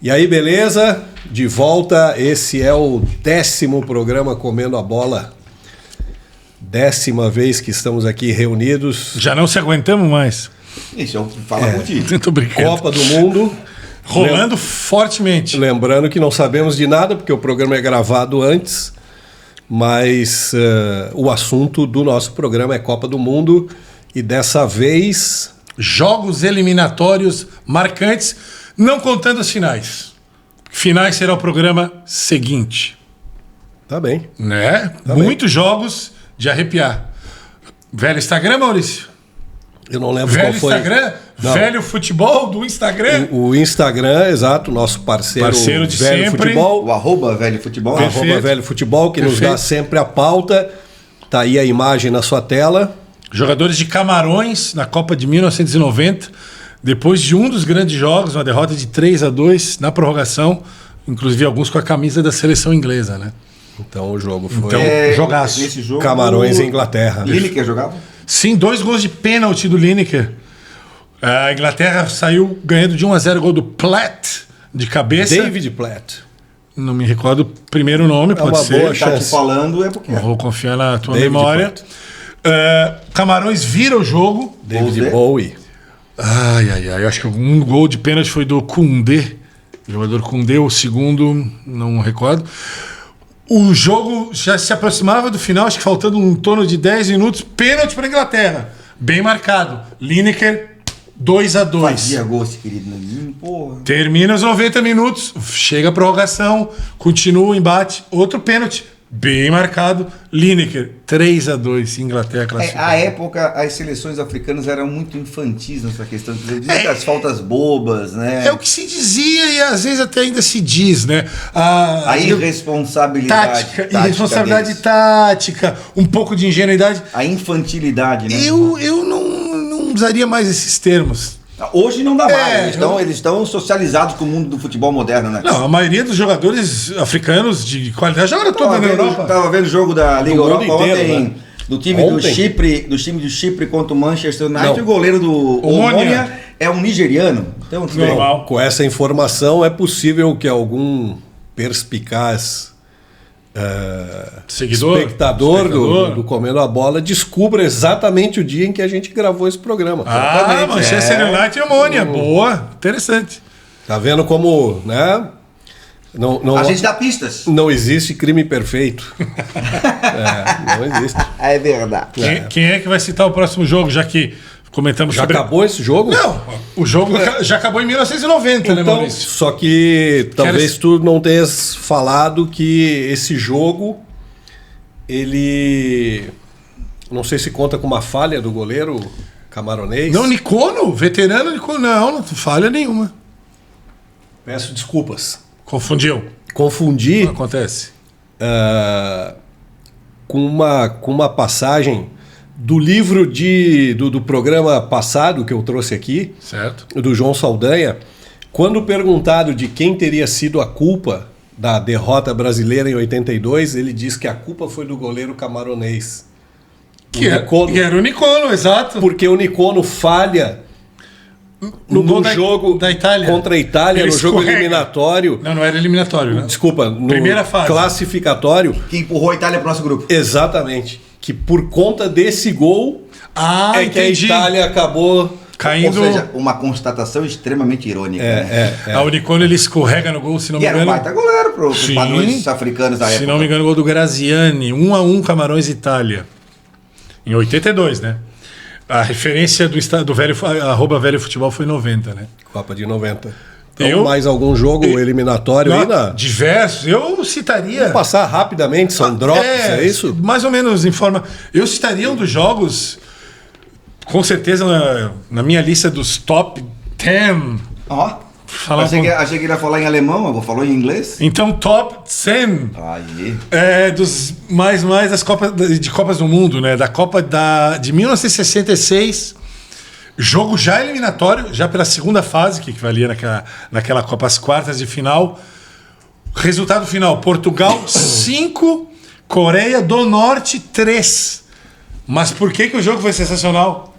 E aí, beleza? De volta, esse é o 10º programa Comendo a Bola. 10ª vez que estamos aqui reunidos. Já não se aguentamos mais. Isso, eu falo contigo. Tô brincando. Copa do Mundo. Rolando fortemente. Lembrando que não sabemos de nada, porque o programa é gravado antes, mas o assunto do nosso programa é Copa do Mundo e dessa vez... Jogos eliminatórios marcantes, não contando as finais. Finais será o programa seguinte. Tá bem. Né? Tá Muitos jogos de arrepiar. Velho Instagram, Maurício? Eu não lembro Velho qual foi. Instagram? Não. Velho futebol do Instagram? O Instagram, exato, nosso parceiro de Velho sempre. Futebol. O arroba Velho Futebol. Arroba Velho Futebol, que nos dá sempre a pauta. Tá aí a imagem na sua tela. Jogadores de Camarões na Copa de 1990, depois de um dos grandes jogos, uma derrota de 3-2 na prorrogação, inclusive alguns com a camisa da seleção inglesa, né? Então o jogo foi jogaço. Nesse jogo, Camarões e Inglaterra. Lineker jogava? Sim, 2 gols de pênalti do Lineker. A Inglaterra saiu ganhando de 1-0 gol do Platt de cabeça. David Platt. Não me recordo o primeiro nome, pode uma ser. boa Tá te chance. falando é porque... Vou confiar na tua David memória. Platt. Camarões vira o jogo. David Bowie. Ai. Acho que um gol de pênalti foi do Koundé. O jogador Koundé, o segundo, não recordo. O jogo já se aproximava do final, acho que faltando em torno de 10 minutos. Pênalti para a Inglaterra. Bem marcado. Lineker, 2-2. Fazia gol esse querido Neguinho, porra. Termina os 90 minutos, chega a prorrogação, continua o embate, outro pênalti. Bem marcado. Lineker, 3-2, Inglaterra classificada. À época, as seleções africanas eram muito infantis nessa questão. As faltas bobas, né? É o que se dizia e às vezes até ainda se diz, né? A irresponsabilidade. Irresponsabilidade tática, um pouco de ingenuidade. A infantilidade, né? Eu não usaria mais esses termos. Hoje não dá mais. Eles estão socializados com o mundo do futebol moderno, né? Não, a maioria dos jogadores africanos de qualidade joga toda na Europa. Tava vendo o jogo da Liga Do Europa mundo inteiro, ontem, né? do time do Chipre contra o Manchester United. Não. O goleiro do Omônia é um nigeriano. Então, Normal. Com essa informação, é possível que algum perspicaz espectador do Comendo a Bola descubra exatamente o dia em que a gente gravou esse programa. Manchester United e Omônia. Boa, interessante. Tá vendo como, né? a gente dá pistas. Não existe crime perfeito. Não existe. É verdade. Quem é que vai citar o próximo jogo, já que comentamos Já sobre... acabou esse jogo? Não, o jogo já acabou em 1990, né, Então, Maurício? só que talvez tu não tenhas falado que esse jogo, ele... Não sei se conta com uma falha do goleiro camaronês. Não, Nicono, veterano Nicono, não falha nenhuma. Peço desculpas. Confundiu. Confundi Acontece. com uma passagem do livro do programa passado que eu trouxe aqui, Certo. do João Saldanha, quando perguntado de quem teria sido a culpa da derrota brasileira em 82, ele diz que a culpa foi do goleiro camaronês. Que era o Nicono, exato. Porque o Nicono falha no gol jogo da Itália. contra a Itália, Ele no jogo escorrega. eliminatório. Não era eliminatório, né? Desculpa, no Primeira fase. classificatório. Que empurrou a Itália para o nosso grupo. Exatamente. Que por conta desse gol que a entendi. Itália acabou Caindo. Ou seja, uma constatação extremamente irônica. né? O Nicono ele escorrega no gol, se não E me era um engano. baita goleiro para os Sim. padrões africanos da época. Se não me engano, o gol do Graziani, 1-1 Camarões e Itália. Em 82, né? A referência do velho, @velho futebol foi 90, né? Copa de 90. Então, mais algum jogo eliminatório aí na... Diversos. Eu citaria... Vamos passar rapidamente, são drops, é isso? Mais ou menos em forma... Eu citaria um dos jogos, com certeza, na minha lista dos top 10. Ó, achei que ele ia falar em alemão, eu vou falar em inglês. Então, top 10. Aí. Dos mais das Copas do Mundo, né? Da Copa de 1966... Jogo já eliminatório, já pela segunda fase, que valia naquela Copa, as quartas de final. Resultado final: Portugal 5, Coreia do Norte 3. Mas por que o jogo foi sensacional?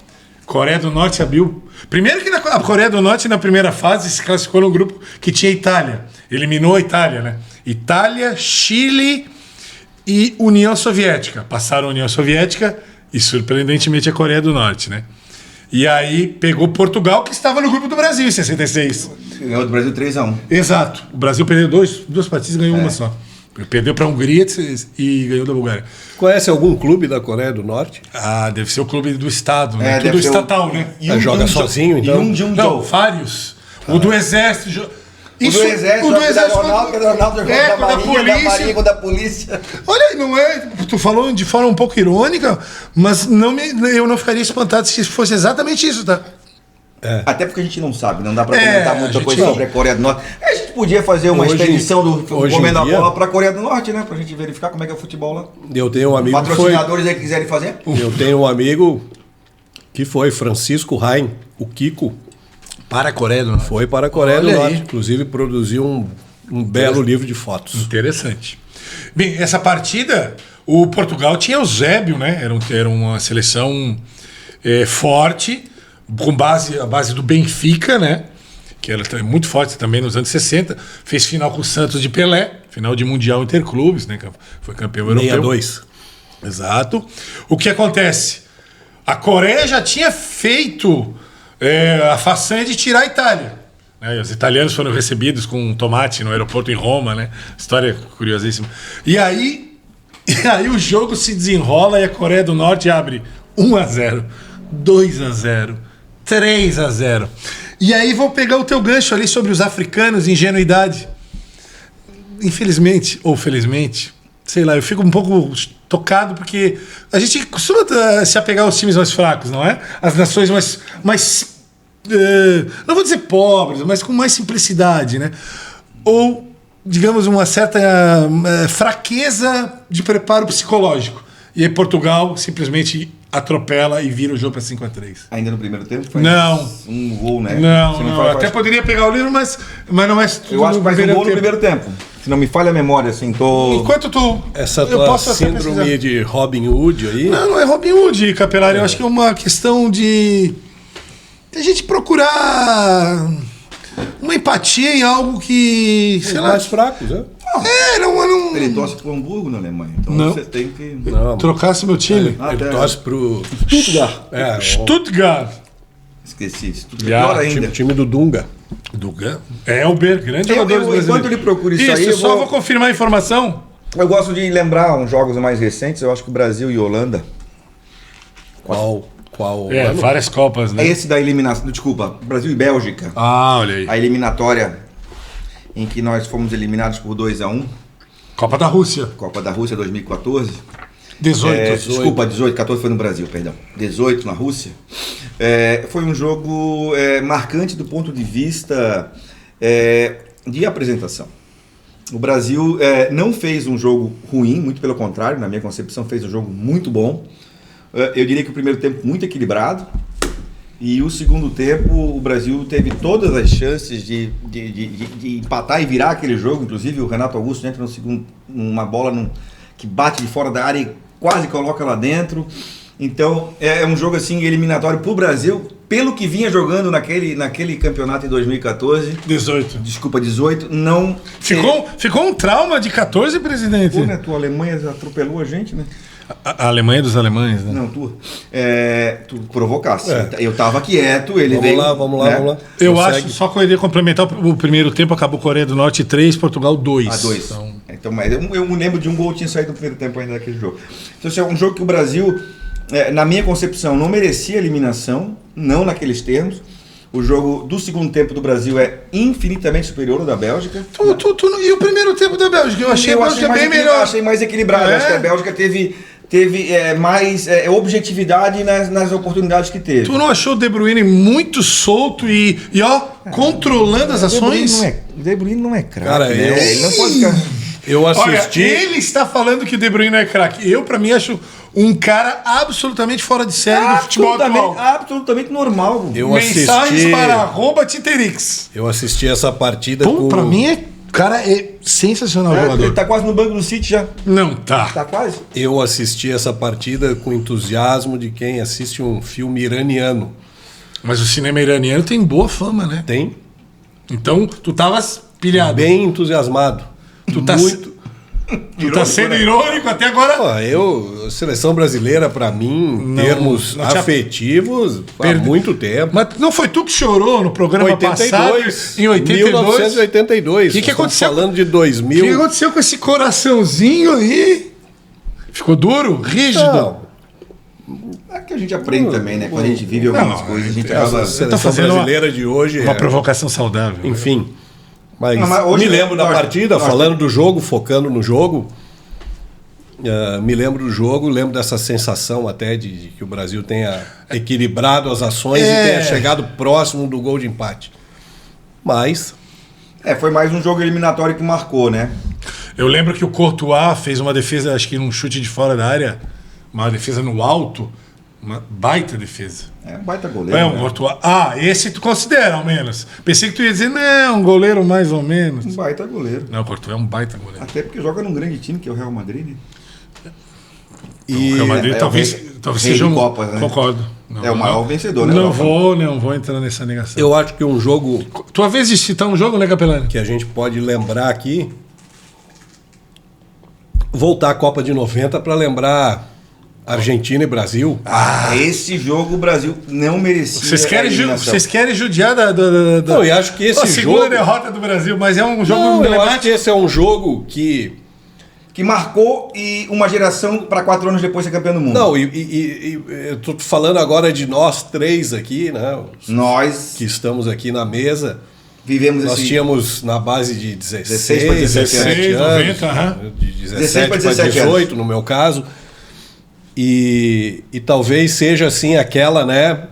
Coreia do Norte abriu. Primeiro que a Coreia do Norte, na primeira fase, se classificou no grupo que tinha Itália. Eliminou a Itália, né? Itália, Chile e União Soviética. Passaram a União Soviética e, surpreendentemente, a Coreia do Norte, né? E aí pegou Portugal, que estava no grupo do Brasil em 66. Ganhou do Brasil 3-1. Exato. O Brasil perdeu duas partidas e ganhou uma só. Perdeu para a Hungria e ganhou da Bulgária. Conhece algum clube da Coreia do Norte? Ah, deve ser o clube do Estado, né? Deve Tudo ser estatal, né? Joga sozinho, então? Não, vários. O do Exército. O do Exército, Ronaldo da Marinha com da polícia. Olha, não é. Tu falou de forma um pouco irônica, mas eu não ficaria espantado se fosse exatamente isso, tá? Até porque a gente não sabe, não dá pra comentar muita coisa sobre a Coreia do Norte. A gente podia fazer uma expedição do Comendo a Bola pra Coreia do Norte, né? Pra gente verificar como é que é o futebol lá. Eu tenho um amigo patrocinadores aí que quiserem fazer. Eu tenho um amigo que foi Francisco Rain, o Kiko. Para a Coreia do Norte. Foi para a Coreia do Norte. Aí. Inclusive produziu um belo livro de fotos. Interessante. Bem, essa partida, o Portugal tinha o Eusébio, né? Era uma seleção forte, com a base do Benfica, né? Que era muito forte também nos anos 60. Fez final com o Santos de Pelé, final de Mundial Interclubes, né? Foi campeão europeu. 62. Exato. O que acontece? A Coreia já tinha feito a façanha de tirar a Itália. Os italianos foram recebidos com um tomate no aeroporto em Roma, né? História curiosíssima. E aí o jogo se desenrola e a Coreia do Norte abre 1-0, 2-0, 3-0. E aí vou pegar o teu gancho ali sobre os africanos, ingenuidade. Infelizmente, ou felizmente, sei lá, eu fico um pouco tocado porque a gente costuma se apegar aos times mais fracos, não é? As nações mais não vou dizer pobres, mas com mais simplicidade, né? Ou, digamos, uma certa fraqueza de preparo psicológico. E aí Portugal simplesmente atropela e vira o jogo para 5-3. Ainda no primeiro tempo? Foi não. Um gol, né? Não. Até poderia pegar o livro, mas não é tudo. Eu acho que faz um gol no primeiro tempo. Se não me falha a memória, assim, Enquanto tu... Essa tua síndrome de Robin Hood aí... Não é Robin Hood, Capelari. Eu acho que é uma questão de a gente procurar uma empatia em algo que... Sei lá, mais fracos, né? Não... Ele torce pro Hamburgo na Alemanha, então não. você tem que... Trocasse meu time. Ele torce pro... Stuttgart. Stuttgart. Esqueci. Stuttgart. Pior ainda. Time do Dunga. Dunga. Elber, grande jogador brasileiro. Enquanto ele procura isso aí... Vou confirmar a informação. Eu gosto de lembrar uns jogos mais recentes. Eu acho que o Brasil e Holanda... Qual ano? Várias Copas, né? É esse da eliminação... Desculpa, Brasil e Bélgica. Olha aí. A eliminatória em que nós fomos eliminados por 2-1. Copa da Rússia. Copa da Rússia 2014. 18. Desculpa, 18, 14 foi no Brasil, perdão. 18 na Rússia. Foi um jogo marcante do ponto de vista de apresentação. O Brasil não fez um jogo ruim, muito pelo contrário, na minha concepção fez um jogo muito bom. Eu diria que o primeiro tempo muito equilibrado. E o segundo tempo, o Brasil teve todas as chances de empatar e virar aquele jogo. Inclusive, o Renato Augusto entra no segundo, uma bola que bate de fora da área e quase coloca lá dentro. Então, é um jogo assim eliminatório para o Brasil, pelo que vinha jogando naquele campeonato em 2014. 18. Não... Ficou um trauma de 14, presidente? Pô, né? Tua Alemanha atropelou a gente, né? A Alemanha dos alemães, né? Não, tu provocasse. Eu tava quieto, ele veio... Vamos lá. Eu acho, só que eu iria complementar, o primeiro tempo acabou Coreia do Norte 3, Portugal 2. 2. Então, mas eu me lembro de um gol que tinha saído no primeiro tempo ainda daquele jogo. Então, é um jogo que o Brasil, na minha concepção, não merecia eliminação, não naqueles termos. O jogo do segundo tempo do Brasil é infinitamente superior ao da Bélgica. E o primeiro tempo da Bélgica? Eu achei a Bélgica bem melhor. Achei mais equilibrado. Acho que a Bélgica teve mais objetividade nas oportunidades que teve. Tu não achou o De Bruyne muito solto e controlando as ações? O De Bruyne não é craque. Cara, ele não pode ficar... Eu assisti... Olha, ele está falando que o De Bruyne é craque. Eu, pra mim, acho um cara absolutamente fora de série do futebol atual. Absolutamente normal. Mensagens para @Titerix. Eu assisti essa partida Pra mim O cara é sensacional, jogador. Ele tá quase no banco do City já. Não, tá. Tá quase. Eu assisti essa partida com entusiasmo de quem assiste um filme iraniano. Mas o cinema iraniano tem boa fama, né? Tem? Então, tu tavas pilhado. Bem entusiasmado. Tu tá, tu tá sendo irônico até agora. Pô, seleção brasileira, pra mim, em termos não tinha afetivos, há muito tempo. Mas não foi tu que chorou no programa 82, passado? Em 82? 1982. O que aconteceu? Falando de O 2000. que aconteceu com esse coraçãozinho aí? Ficou duro? Rígido? Não, É que a gente aprende também, né? Quando a gente vive algumas coisas, a gente acaba... a seleção brasileira de hoje Uma provocação saudável. Enfim. Mas, Não, mas hoje me lembro da nós- partida, nós- falando do jogo, focando no jogo. Me lembro do jogo, lembro dessa sensação até de que o Brasil tenha equilibrado as ações e tenha chegado próximo do gol de empate. Mas foi mais um jogo eliminatório que marcou, né? Eu lembro que o Courtois fez uma defesa, acho que num chute de fora da área, uma defesa no alto, uma baita defesa. É um baita goleiro. É um né? Courtois. Ah, esse tu considera, ao menos. Pensei que tu ia dizer, não, um goleiro mais ou menos. Um baita goleiro. Não, o Courtois é um baita goleiro. Até porque joga num grande time, que é o Real Madrid, né? O Real Madrid é talvez, o rei- talvez rei seja de um... Copas, né? Concordo. Não, É o maior vencedor, né? Não vou entrar nessa negação. eu acho que um jogo Tua vez de citar um jogo, né, Capelani? que a gente pode lembrar aqui, voltar à Copa de 90 para lembrar Argentina e Brasil. Esse jogo o Brasil não merecia. Vocês querem judiar da Não, e acho que esse a segunda jogo... derrota do Brasil, mas é um jogo Não, eu acho que emblemático. esse é um jogo que... Que marcou e uma geração para 4 anos depois ser campeão do mundo. Não, eu tô falando agora de nós três aqui, né? Nós Que estamos aqui na mesa. vivemos Nós esse... tínhamos na base de 16, 16 para 17 anos, 90, aham. de 16 17 para para 17 18 no meu caso. E talvez seja assim aquela, né,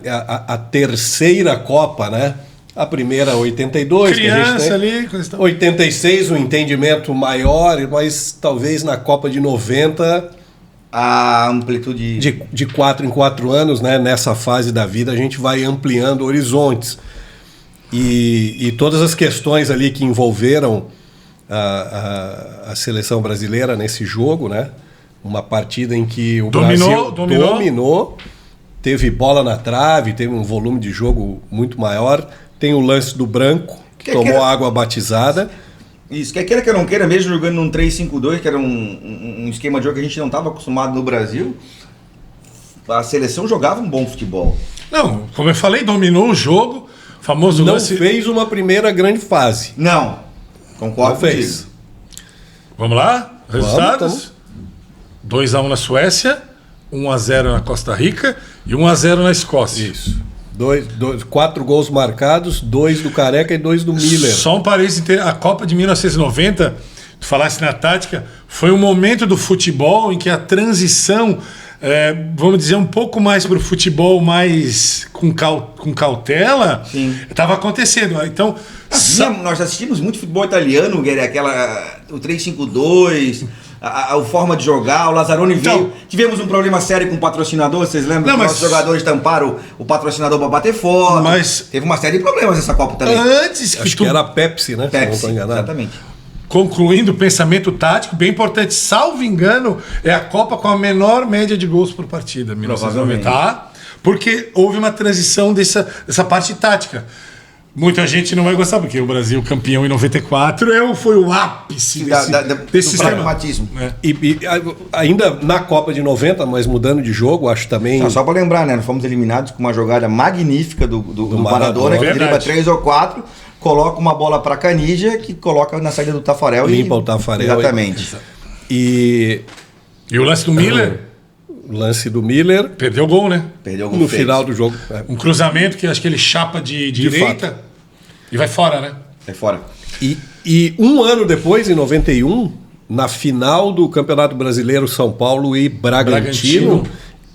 a terceira Copa, né? A primeira 82, que a gente Criança tem. ali, coisa e tal. 86 um entendimento maior, mas talvez na Copa de 90 A amplitude... de 4 em 4 anos, né, nessa fase da vida, a gente vai ampliando horizontes. E todas as questões ali que envolveram a seleção brasileira nesse jogo, né? Uma partida em que o Brasil dominou, teve bola na trave, teve um volume de jogo muito maior. Tem o lance do Branco, que tomou água batizada. Isso, quer queira que não queira, mesmo jogando num 3-5-2, que era um esquema de jogo que a gente não estava acostumado no Brasil, a seleção jogava um bom futebol. Não, como eu falei, dominou o jogo, famoso Não lance... fez uma primeira grande fase. Não, concordo Não fez. contigo. Vamos lá? Resultados? Vamos. 2-1 na Suécia, 1-0 na Costa Rica e 1-0 na Escócia. Isso. 4 gols marcados, 2 do Careca e 2 do Miller. Só um parênteses, a Copa de 1990, tu falasse na tática, foi um momento do futebol em que a transição, vamos dizer, um pouco mais para o futebol mais com cautela, estava acontecendo. Então, Nós assistimos muito futebol italiano, Guilherme, o 3-5-2, a forma de jogar, o Lazzaroni veio. Tivemos um problema sério com o patrocinador, vocês lembram? Não, que mas- nossos jogadores tamparam o patrocinador para bater foto. Mas- Teve uma série de problemas nessa Copa também. antes que Acho tu que era a Pepsi, né? Se eu não Pepsi, estou enganado. exatamente. concluindo o pensamento tático, bem importante, salvo engano, é a Copa com a menor média de gols por partida, 1990. Tá? Porque houve uma transição dessa parte tática. Muita gente não vai gostar, porque o Brasil campeão em 94 foi o ápice desse do sistema. pragmatismo. Ainda na Copa de 90, mas mudando de jogo, acho também... Não, só para lembrar, né? Nós fomos eliminados com uma jogada magnífica do Maradona, que verdade. dribla 3 ou 4, coloca uma bola para Canija, que coloca na saída do Tafarel. Limpa o Tafarel. Exatamente. E E o lance do Miller o lance do Miller perdeu o gol, né? Perdeu algum no feito. final do jogo. Um cruzamento que acho que ele chapa de direita e vai fora, né? É fora. E um ano depois, em 91, na final do Campeonato Brasileiro São Paulo e Bragantino,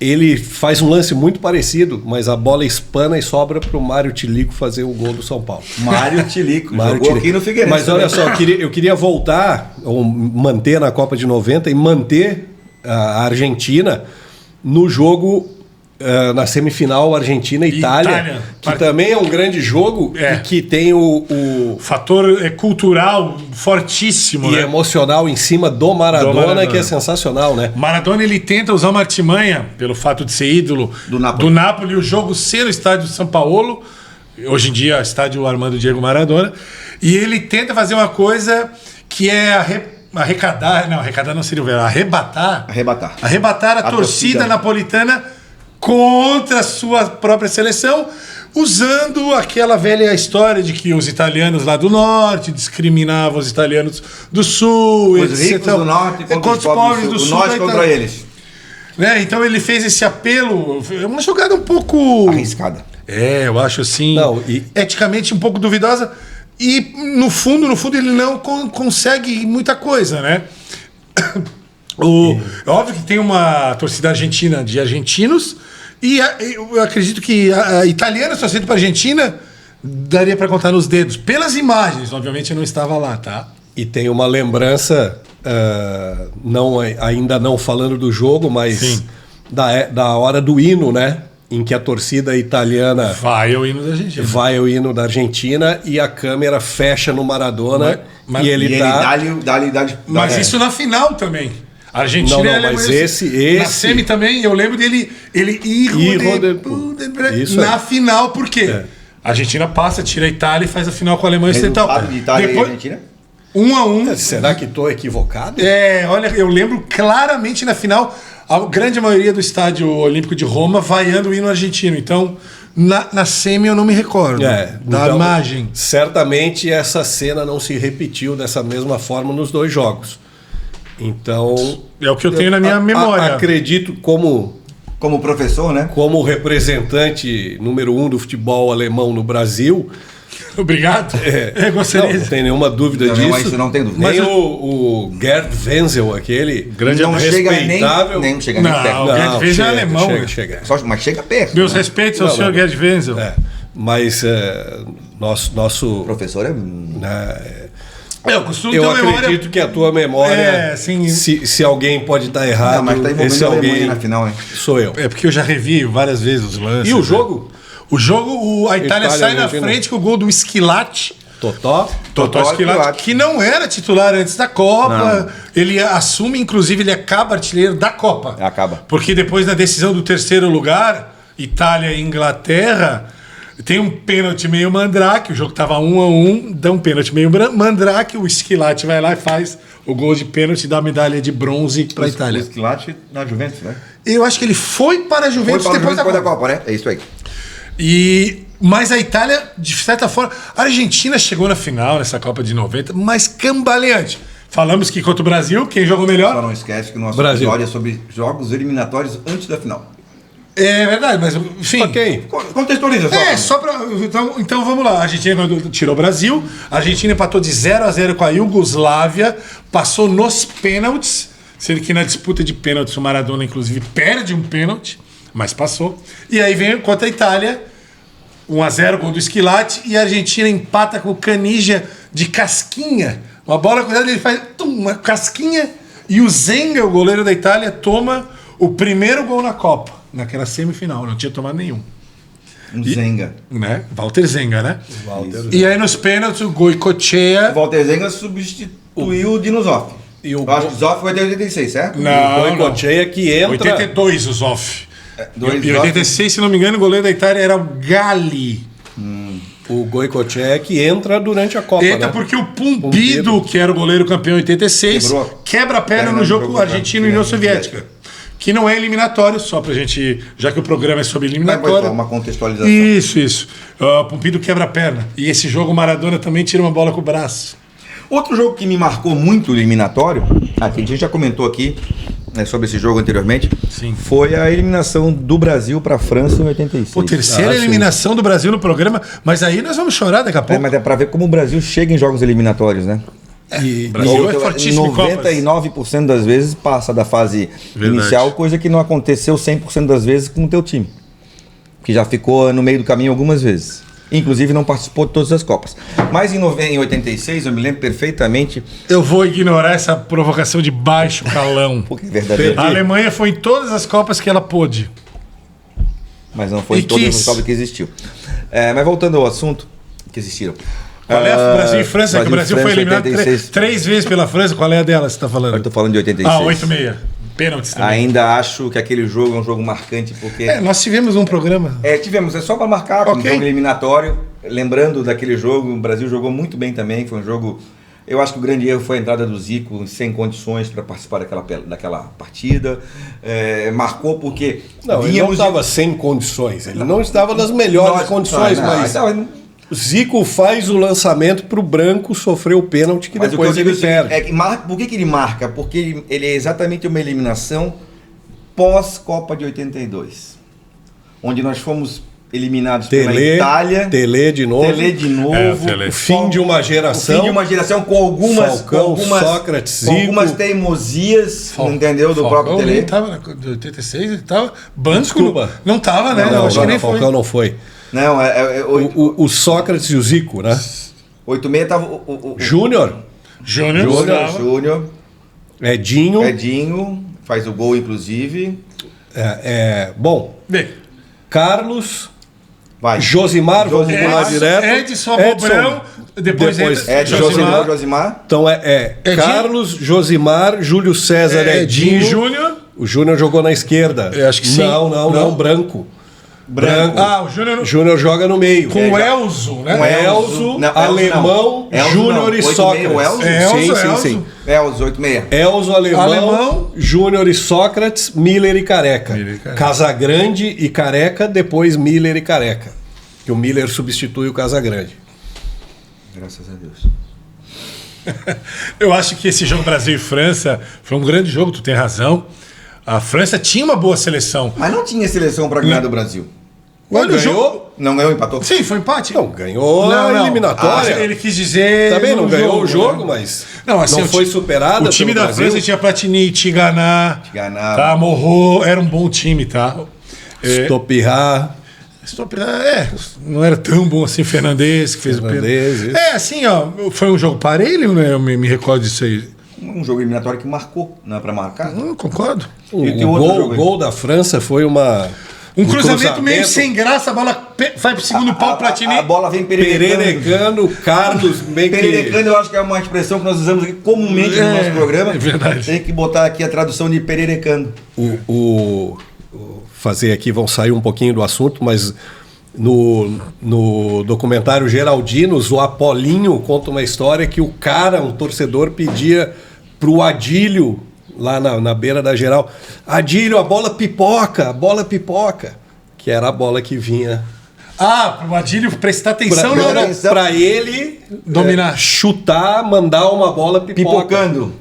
ele faz um lance muito parecido, mas a bola espana e sobra para o Mário Tilico fazer o gol do São Paulo. Mário Tilico, Mário jogou Tilico. aqui no Figueirense. Mas olha só, eu queria voltar, ou manter na Copa de 90 e manter a Argentina no jogo na semifinal Argentina e Itália, que também é um grande jogo e que tem o fator cultural fortíssimo, e emocional em cima do Maradona, que é sensacional, né? Maradona, ele tenta usar uma artimanha, pelo fato de ser ídolo do Napoli, o jogo ser no estádio de São Paulo, hoje em dia estádio Armando Diego Maradona, e ele tenta fazer uma coisa que é arrebatar a torcida napolitana contra a sua própria seleção, usando aquela velha história de que os italianos lá do norte discriminavam os italianos do sul, os ricos do norte contra os pobres do sul, nós contra eles. Né? Então ele fez esse apelo, uma jogada um pouco arriscada. Eu acho assim, eticamente um pouco duvidosa, e no fundo ele não consegue muita coisa, né? É óbvio que tem uma torcida argentina de argentinos, e eu acredito que a italiana torcendo para a Argentina daria para contar nos dedos. Pelas imagens, obviamente eu não estava lá, tá? E tem uma lembrança, ainda não falando do jogo, mas da hora do hino, né? Em que a torcida italiana vai ao hino da Argentina e a câmera fecha no Maradona e ele dá. Mas isso na final também. A Argentina mas na semi também, eu lembro dele na final, por quê? A Argentina passa, tira a Itália e faz a final com a Alemanha Ocidental. De Itália e Argentina? 1-1. Será que estou equivocado? Olha, eu lembro claramente na final, a grande maioria do estádio olímpico de Roma vaiando o hino argentino. Então, na semi eu não me recordo da imagem. Certamente essa cena não se repetiu dessa mesma forma nos dois jogos. Então, é o que eu tenho na minha memória. Acredito como professor, né? Como representante número 1 do futebol alemão no Brasil. Obrigado. Gostaria. Não tem nenhuma dúvida disso. Isso não tem dúvida. Nem o Gerd Wenzel, aquele grande respeitável. Nem chega nem perto. O Gerd Wenzel é alemão. Mas chega perto. Meus respeitos ao senhor Gerd Wenzel. Mas nosso professor eu acredito que a tua memória, se alguém pode estar errado, mas tá esse alguém na final, hein? Sou eu. É porque eu já revi várias vezes os lances. E o jogo? O jogo, a Itália sai na frente com o gol do Schilacci. Totó Schilacci, que não era titular antes da Copa. Não. Ele assume, inclusive, ele acaba artilheiro da Copa. Acaba. Porque depois da decisão do terceiro lugar, Itália e Inglaterra, tem um pênalti meio mandrake, o jogo estava 1-1, dá um pênalti meio mandrake, o Schilacci vai lá e faz o gol de pênalti e dá a medalha de bronze para a Itália. O Schilacci na Juventus, né? Eu acho que ele foi para a Juventus depois da Copa, né? É isso aí. Mas a Itália, de certa forma, a Argentina chegou na final nessa Copa de 90, mas cambaleante. Falamos que contra o Brasil, quem jogou melhor? Só não esquece que o nosso episódio é sobre jogos eliminatórios antes da final. É verdade, mas enfim. Ok. Contextualiza só. Só pra. Então vamos lá. A Argentina tirou o Brasil, a Argentina empatou de 0-0 com a Iugoslávia, passou nos pênaltis, sendo que na disputa de pênaltis o Maradona, inclusive, perde um pênalti, mas passou. E aí vem contra a Itália, 1-0, gol do Schilacci, e a Argentina empata com o Caniggia de casquinha. Uma bola, cuidado, ele faz uma casquinha, e o Zenga, o goleiro da Itália, toma o primeiro gol na Copa. Naquela semifinal, não tinha tomado nenhum. Zenga. Né? Walter Zenga, né? E aí nos pênaltis, o Goicoechea... O Walter Zenga substituiu o Dino Zoff. Eu acho que o Zoff foi até 86, certo? Não, o Goicoechea que entra... 82 o Zoff. E 86, se não me engano, o goleiro da Itália era o Galli. O Goicoechea que entra durante a Copa, Entra, né? Porque o Pumpido, que era o goleiro campeão em 86, quebra a perna no jogo argentino e União Soviética. Que não é eliminatório, só pra gente... Já que o programa é sobre eliminatório... Uma contextualização. Isso. Pumpido quebra a perna. E esse jogo, o Maradona também tira uma bola com o braço. Outro jogo que me marcou muito eliminatório, que a gente já comentou aqui sobre esse jogo anteriormente, foi a eliminação do Brasil para a França em 86. Pô, terceira eliminação do Brasil no programa, mas aí nós vamos chorar daqui a pouco. Mas é para ver como o Brasil chega em jogos eliminatórios, né? O Brasil é fortíssimo. 99% das vezes passa da fase inicial, coisa que não aconteceu 100% das vezes com o teu time, que já ficou no meio do caminho algumas vezes. Inclusive não participou de todas as Copas. Mas em 86, eu me lembro perfeitamente... Eu vou ignorar essa provocação de baixo calão. Porque é verdadeiro. A Alemanha foi em todas as Copas que ela pôde. Mas não foi E todas quis. as Copas que existiu. Mas voltando ao assunto, que existiram. Qual é a Brasil e França? Que o Brasil foi eliminado 86. 3 vezes pela França. Qual é a dela que você está falando? Eu estou falando de 86. 8-6. Pênaltis também. Ainda acho que aquele jogo é um jogo marcante, porque... Nós tivemos um programa. Tivemos, só para marcar, como Ok. jogo eliminatório. Lembrando daquele jogo, o Brasil jogou muito bem também, foi um jogo... Eu acho que o grande erro foi a entrada do Zico sem condições para participar daquela partida. Marcou porque... Não, ele não estava sem condições, ele não estava nas melhores condições, mas o Zico faz o lançamento para o branco sofrer o pênalti que depois ele perde. Por que ele marca? Porque ele é exatamente uma eliminação pós-Copa de 82, onde nós fomos eliminados pela Itália. Telê de novo. Telê. O fim de uma geração. O fim de uma geração com algumas... Falcão, Sócrates, Zico. Com algumas teimosias, entendeu? Do próprio Telê. Ele estava de 86, ele estava... Banco Desculpa. Não estava, né? Não, acho que nem Falcão foi. não foi. Não, O Sócrates e o Zico, né? 86 estava Júnior. Júnior. Edinho. Faz o gol, inclusive. Bom, Bem, Carlos... Vai. Josimar, vamos pular direto. Edson Bobrão, depois Josimar. Então Carlos, Josimar, Júlio César, Edinho. Júnior. O Júnior jogou na esquerda. Eu acho que sim. Não, branco. O Júnior joga no meio. Com o Elzo, né? Com Elzo, Alemão, Júnior e Sócrates. Sim. Elzo, 86. Elzo, Alemão, Júnior e Sócrates, Miller e Careca. Casagrande e Careca, depois Miller e Careca. Que o Miller substitui o Casagrande. Graças a Deus. Eu acho que esse jogo Brasil e França foi um grande jogo, tu tem razão. A França tinha uma boa seleção. Mas não tinha seleção para ganhar do Brasil. Olha o jogo. Não ganhou, empatou? Sim, foi empate. Não, ganhou a eliminatória. Ele quis dizer... Também não ganhou o jogo, mas não foi superado. O time da França tinha Platini, Tigana, tá, Morro, era um bom time, tá? Stopirá, não era tão bom assim, Fernandes, que fez o pênalti. Assim, ó, foi um jogo parelho, né? Eu me recordo disso aí. Um jogo eliminatório que marcou, não é para marcar? Concordo. O gol da França foi um cruzamento meio sem graça, a bola vai pro segundo pau, Platini. A bola vem pererecando, Carlos meio que... Pererecando eu acho que é uma expressão que nós usamos aqui comumente no nosso programa. É verdade. Tem que botar aqui a tradução de pererecando. Fazer aqui, vão sair um pouquinho do assunto, mas no documentário Geraldinos, o Apolinho conta uma história que um torcedor pedia pro Adílio, lá na beira da Geral, Adílio, a bola pipoca, que era a bola que vinha. Para o Adílio prestar atenção para ele dominar, chutar, mandar uma bola pipocando.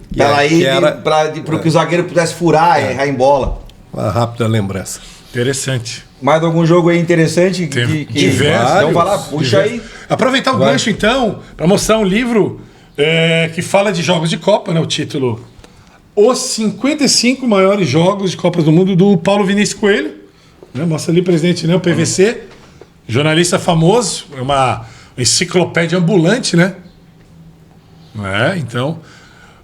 Para que o zagueiro pudesse furar e errar em bola. Uma rápida lembrança. Interessante. Mais algum jogo aí interessante? Diversos. Então vai lá, puxa aí. Aproveitar o gancho então, para mostrar um livro que fala de jogos de Copa, né? O título Os 55 maiores jogos de Copas do Mundo, do Paulo Vinícius Coelho, né? Mostra ali, presidente, né? O PVC, jornalista famoso, é uma enciclopédia ambulante, né? Então,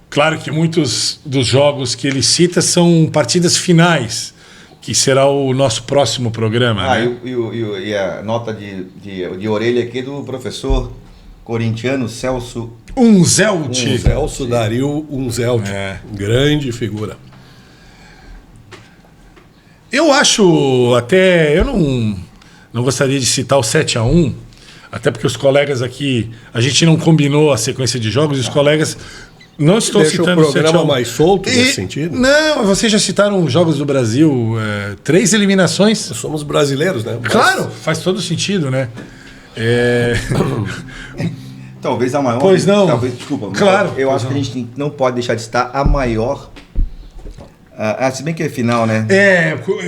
claro que muitos dos jogos que ele cita são partidas finais, que será o nosso próximo programa. Né? E a nota de orelha aqui do professor corintiano Celso Unzelt. Celso Dario Unzelt. Grande figura. Eu acho até... Eu não gostaria de citar o 7-1, até porque os colegas aqui... A gente não combinou a sequência de jogos e os colegas... Não estou citando o programa mais solto nesse sentido? Não, vocês já citaram os Jogos do Brasil, 3 eliminações. Nós somos brasileiros, né? Claro, faz todo sentido, né? Talvez a maior... Pois não. Desculpa. Claro. Eu acho que a gente não pode deixar de citar a maior... se bem que é final, né?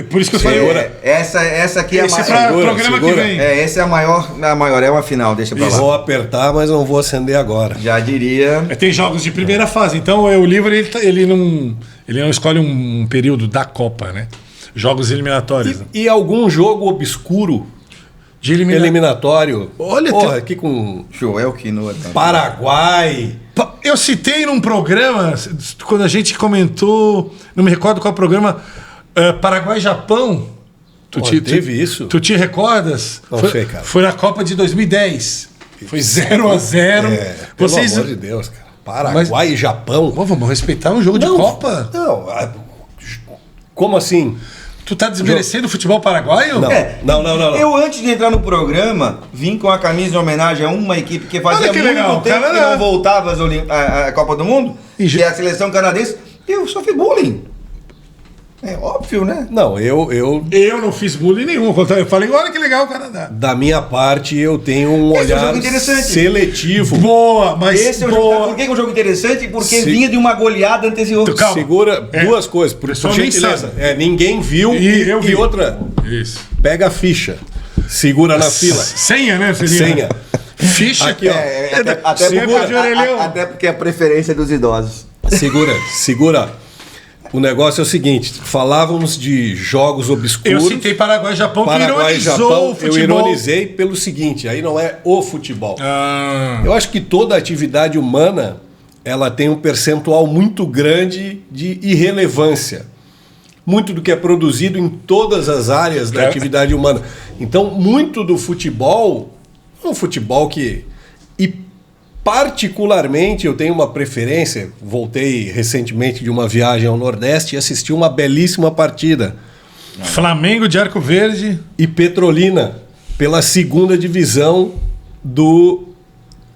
Por isso que eu falei. Essa aqui é a maior. Esse é o programa que vem. Essa é a maior, é uma final, deixa pra lá. Vou apertar, mas não vou acender agora. Já diria. Tem jogos de primeira fase, então o livro ele não escolhe um período da Copa, né? Jogos eliminatórios. E algum jogo obscuro de eliminatório? Olha, aqui com Joel Quinoa. Paraguai. Eu citei num programa, quando a gente comentou, não me recordo qual programa, Paraguai e Japão, Teve isso? Tu te recordas? Não sei, cara. Foi na Copa de 2010. Foi 0-0. Pelo amor de Deus, cara. Paraguai e Japão. Vamos respeitar um jogo de Copa? Não. Como assim? Tu tá desmerecendo o futebol paraguaio? Não. Eu, antes de entrar no programa, vim com a camisa em homenagem a uma equipe que fazia muito legal, tempo que não voltava à Copa do Mundo, que é a seleção canadense. Eu sofri bullying. É óbvio, né? Não, eu não fiz bullying nenhum. Eu falei, olha que legal o Canadá. Da minha parte, eu tenho um olhar seletivo. Boa, mas esse é um jogo. Por que é um jogo interessante? Porque vinha de uma goleada anterior. Calma. Segura duas coisas, por gentileza. Ninguém viu e outra. Isso. Pega a ficha. Segura na fila. Senha, né? Senha. Ficha aqui, ó. Até porque é a preferência dos idosos. Segura. O negócio é o seguinte, falávamos de jogos obscuros. Eu citei Paraguai e Japão, Paraguai e Japão, o futebol. Eu ironizei pelo seguinte, aí não é o futebol. Eu acho que toda atividade humana, ela tem um percentual muito grande de irrelevância. Muito do que é produzido em todas as áreas da atividade humana. Então, muito do futebol, um futebol que... Particularmente, eu tenho uma preferência, voltei recentemente de uma viagem ao Nordeste e assisti uma belíssima partida. Flamengo de Arco Verde. E Petrolina, pela 2ª divisão do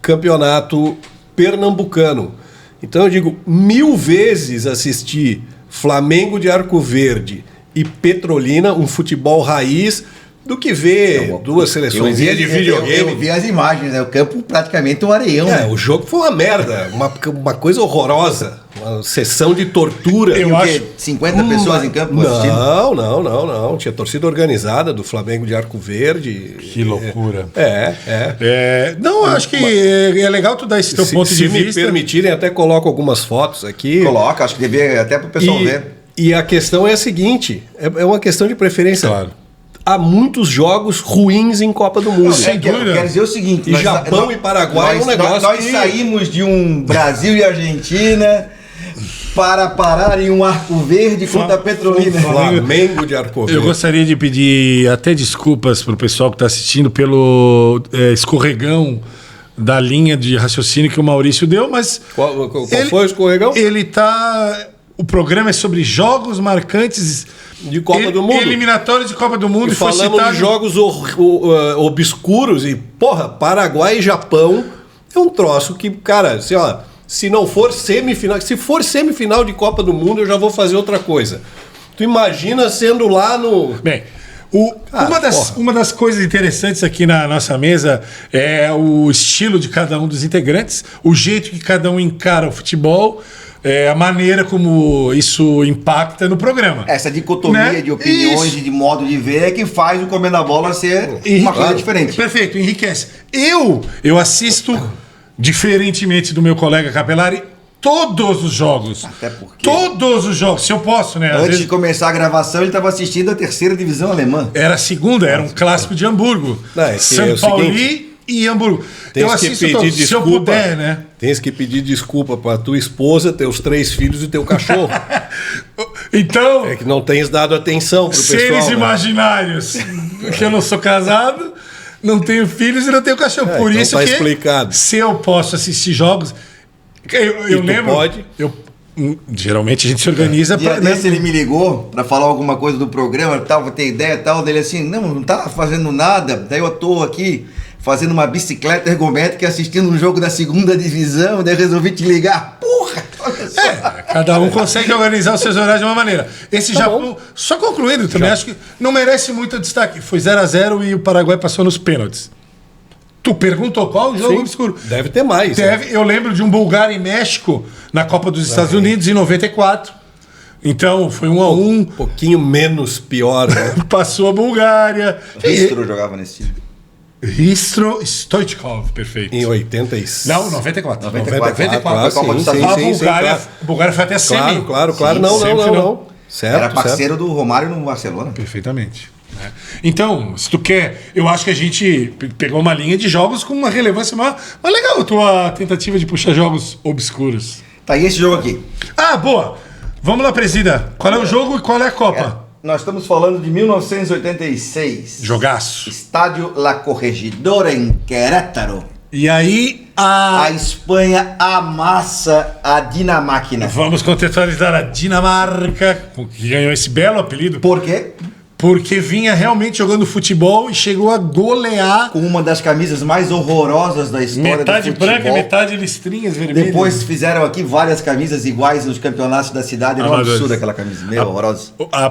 campeonato pernambucano. Então eu digo, 1000 vezes assistir Flamengo de Arco Verde e Petrolina, um futebol raiz, do que ver duas seleções de videogame. Eu vi as imagens, né? O campo praticamente um areião. O jogo foi uma merda, uma coisa horrorosa, uma sessão de tortura. Eu acho 50 pessoas em campo assistindo? Não. Tinha torcida organizada do Flamengo de Arco Verde. Que loucura. Não, acho que é legal tu dar esse teu ponto de vista. Se me permitirem, até coloco algumas fotos aqui. Coloca, acho que devia até pro pessoal ver. E a questão é a seguinte, é uma questão de preferência. Claro. Há muitos jogos ruins em Copa do Mundo. Quero dizer o seguinte... Japão e Paraguai é um negócio Nós saímos de um Brasil e Argentina para parar em um Arco Verde contra a Petrolina. Flamengo de Arco Verde. Eu gostaria de pedir até desculpas para o pessoal que está assistindo pelo escorregão da linha de raciocínio que o Maurício deu, mas... Qual foi o escorregão? O programa é sobre jogos marcantes... De Copa do Mundo. Eliminatórios de Copa do Mundo. E falamos de jogos obscuros e, Paraguai e Japão é um troço que, cara, assim, se não for semifinal, se for semifinal de Copa do Mundo, eu já vou fazer outra coisa. Tu imagina sendo lá no... Bem, uma das coisas interessantes aqui na nossa mesa é o estilo de cada um dos integrantes, o jeito que cada um encara o futebol, a maneira como isso impacta no programa. Essa dicotomia de opiniões e de modo de ver é que faz o Comendo a Bola ser uma coisa diferente. Perfeito, enriquece. Eu assisto, diferentemente do meu colega Capelari, todos os jogos. Até porque... Todos os jogos, se eu posso, né? Antes de começar a gravação, ele estava assistindo a 3ª divisão alemã. Era a 2ª, era um clássico de Hamburgo. São Paulo e Hamburgo. Eu assisto todos, se eu puder, né? Tens que pedir desculpa para tua esposa, teus 3 filhos e teu cachorro. Então... É que não tens dado atenção pro pessoal. Seres imaginários. Que eu não sou casado, não tenho filhos e não tenho cachorro. Por então isso tá que explicado. Se eu posso assistir jogos... Eu lembro... Pode? Geralmente a gente se organiza para... Ele me ligou para falar alguma coisa do programa, tal, vou ter ideia tal, dele assim, não tá fazendo nada, daí eu tô aqui fazendo uma bicicleta ergométrica, assistindo um jogo da 2ª divisão, daí eu resolvi te ligar. Porra! Olha só. Cada um consegue organizar os seus horários de uma maneira. Esse Japão, só concluindo também, acho que não merece muito destaque. Foi 0-0 e o Paraguai passou nos pênaltis. Tu perguntou qual o jogo obscuro? Deve ter mais. Deve. Eu lembro de um Bulgária e México na Copa dos Estados Unidos em 94. Então, foi 1-1. Um pouquinho menos pior, né? Passou a Bulgária. Ristro jogava nesse time. Ristro Stoichkov, perfeito. Em 86. Não, 94. 94. Claro, A Bulgária foi até a semi. Claro. Não. Certo, era parceiro do Romário no Barcelona. Perfeitamente. Então, se tu quer, eu acho que a gente pegou uma linha de jogos com uma relevância maior. Mas legal a tua tentativa de puxar jogos obscuros. Tá, e esse jogo aqui? Boa! Vamos lá, presida. Qual é o jogo e qual é a Copa? Nós estamos falando de 1986. Jogaço. Estádio La Corregidora, em Querétaro. E aí, A Espanha amassa a Dinamáquina. vamos contextualizar a Dinamarca, que ganhou esse belo apelido, Por quê? porque vinha realmente jogando futebol e chegou a golear Com uma das camisas mais horrorosas da história metade do futebol. branca e metade listrinhas vermelhas. Depois fizeram aqui várias camisas iguais nos campeonatos da cidade. Era um Amadores. absurdo aquela camisa. Meu, horrorosa.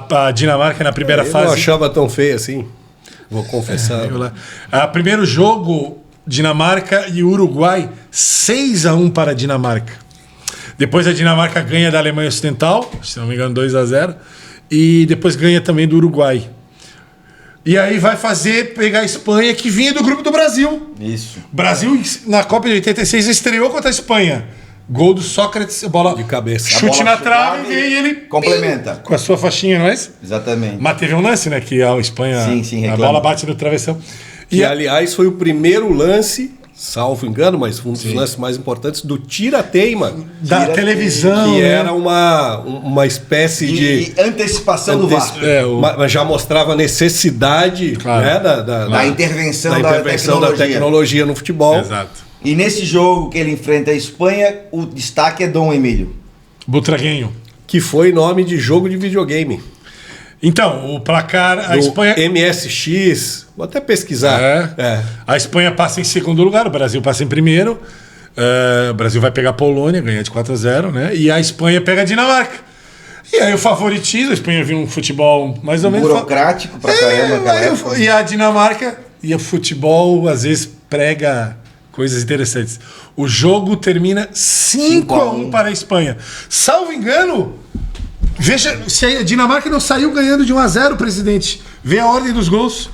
A Dinamarca na primeira Eu não fase. achava tão feio assim. Vou confessar. Primeiro jogo, Dinamarca e Uruguai, 6-1 para a Dinamarca. Depois a Dinamarca ganha da Alemanha Ocidental, se não me engano, 2-0. E depois ganha também do Uruguai. E aí vai pegar a Espanha, que vinha do grupo do Brasil. Isso. Brasil, na Copa de 86, estreou contra a Espanha. Gol do Sócrates, bola De cabeça. A chute bola na trave chutava e ele complementa. com a sua faixinha, não é isso? Exatamente. Mas teve um lance, né? Que a Espanha. Sim, a reclama. bola bate no travessão. Que, E aliás, foi o primeiro lance, salvo engano, mas um dos lances mais importantes, do tira-teima, da Tira- televisão. que né? era uma espécie de... De antecipação do VAR. Mas já mostrava a necessidade, Claro. né, Da intervenção da da tecnologia. tecnologia no futebol. Exato. E nesse jogo que ele enfrenta a Espanha, o destaque é Dom Emílio. Butraguenho. Que foi nome de jogo de videogame. Então, o placar, a Do Espanha. MSX. Vou até pesquisar. É. A Espanha passa em segundo lugar, o Brasil passa em primeiro. O Brasil vai pegar a Polônia, ganha de 4-0, né? E a Espanha pega a Dinamarca. E aí o favoritismo, a Espanha viu um futebol mais ou menos. Burocrático pra caramba naquela época. E a Dinamarca, e o futebol às vezes prega coisas interessantes. O jogo termina 5-1 para a Espanha. Salvo engano, veja, se a Dinamarca não saiu ganhando de 1-0, presidente. Vê a ordem dos gols,